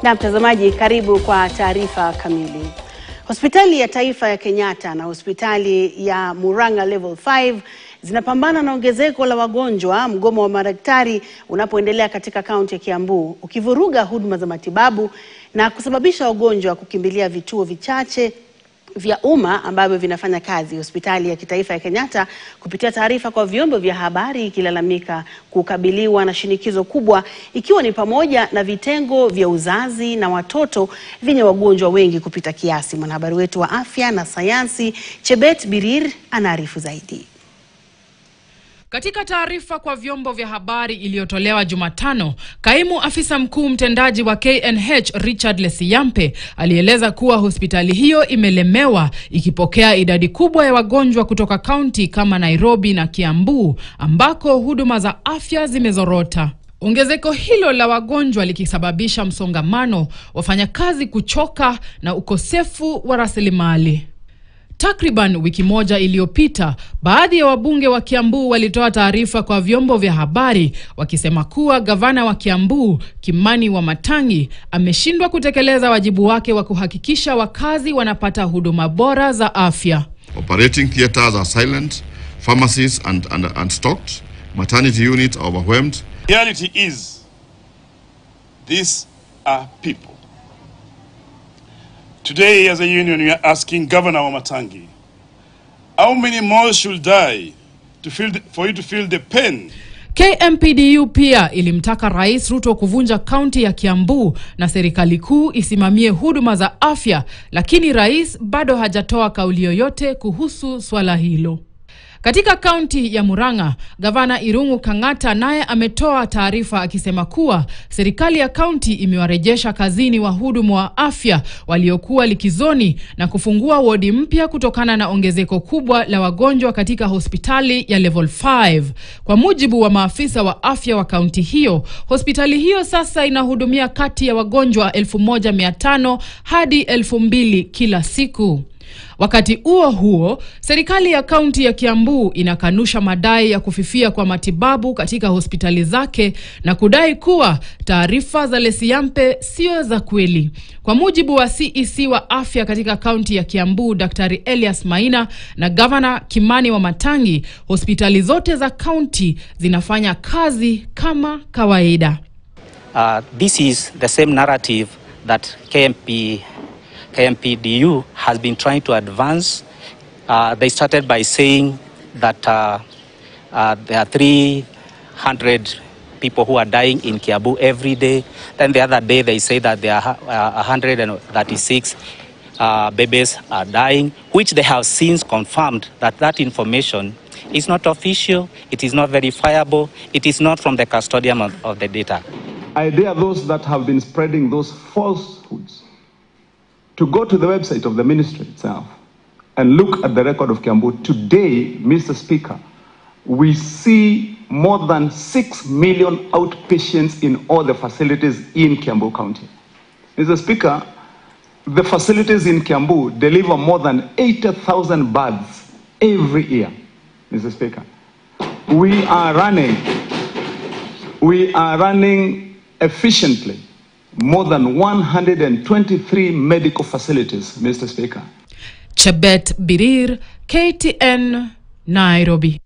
Na mtazamaji, karibu kwa taarifa kamili. Hospitali ya Taifa ya Kenyatta na hospitali ya Murang'a Level 5 zinapambana na ongezeko la wagonjwa, mgomo wa madaktari unapoendelea katika kaunti ya Kiambu, ukivuruga huduma za matibabu na kusababisha wagonjwa kukimbilia vituo vichache vya umma ambavyo vinafanya kazi. Hospitali ya Kitaifa ya Kenyatta kupitia taarifa kwa vyombo vya habari ikilalamika kukabiliwa na shinikizo kubwa, ikiwa ni pamoja na vitengo vya uzazi na watoto vyenye wagonjwa wengi kupita kiasi. Mwanahabari wetu wa afya na sayansi Chebet Birir anaarifu zaidi. Katika taarifa kwa vyombo vya habari iliyotolewa Jumatano, kaimu afisa mkuu mtendaji wa KNH Richard Lesiyampe alieleza kuwa hospitali hiyo imelemewa ikipokea idadi kubwa ya wagonjwa kutoka kaunti kama Nairobi na Kiambu ambako huduma za afya zimezorota. Ongezeko hilo la wagonjwa likisababisha msongamano, wafanyakazi kuchoka na ukosefu wa rasilimali. Takriban wiki moja iliyopita, baadhi ya wabunge wa Kiambu walitoa taarifa kwa vyombo vya habari wakisema kuwa gavana wa Kiambu, Kimani Wamatangi, ameshindwa kutekeleza wajibu wake wa kuhakikisha wakazi wanapata huduma bora za afya. Operating theaters are silent, pharmacies unstocked, maternity units are overwhelmed. Reality is, these are people. Today, as a union, we are asking Governor Wamatangi, how many more should die for you to feel the pain? KMPDU pia ilimtaka Rais Ruto kuvunja kaunti ya Kiambu na serikali kuu isimamie huduma za afya, lakini rais bado hajatoa kauli yoyote kuhusu swala hilo. Katika kaunti ya Murang'a, gavana Irungu Kang'ata naye ametoa taarifa akisema kuwa serikali ya kaunti imewarejesha kazini wahudumu wa afya waliokuwa likizoni na kufungua wodi mpya kutokana na ongezeko kubwa la wagonjwa katika hospitali ya Level 5. Kwa mujibu wa maafisa wa afya wa kaunti hiyo, hospitali hiyo sasa inahudumia kati ya wagonjwa 1,500 hadi 2,000 kila siku. Wakati huo, serikali ya kaunti ya Kiambu inakanusha madai ya kufifia kwa matibabu katika hospitali zake na kudai kuwa taarifa za Lesiyampe sio za kweli. Kwa mujibu wa CEC wa afya katika kaunti ya Kiambu, Daktari Elias Maina na Governor Kimani Wamatangi, hospitali zote za kaunti zinafanya kazi kama kawaida. This is the same narrative that KMPDU has been trying to advance. They started by saying that there are 300 people who are dying in Kiambu every day. Then the other day they say that there are 136 babies are dying, which they have since confirmed that information is not official, it is not verifiable, it is not from the custodian of the data. I dare those that have been spreading those falsehoods to go to the website of the ministry itself and look at the record of Kiambu. Today, Mr. Speaker, we see more than 6 million outpatients in all the facilities in Kiambu County. Mr. Speaker, the facilities in Kiambu deliver more than 80,000 births every year. Mr. Speaker, we are running efficiently more than 123 medical facilities, Mr. Speaker. Chebet Birir, KTN, Nairobi.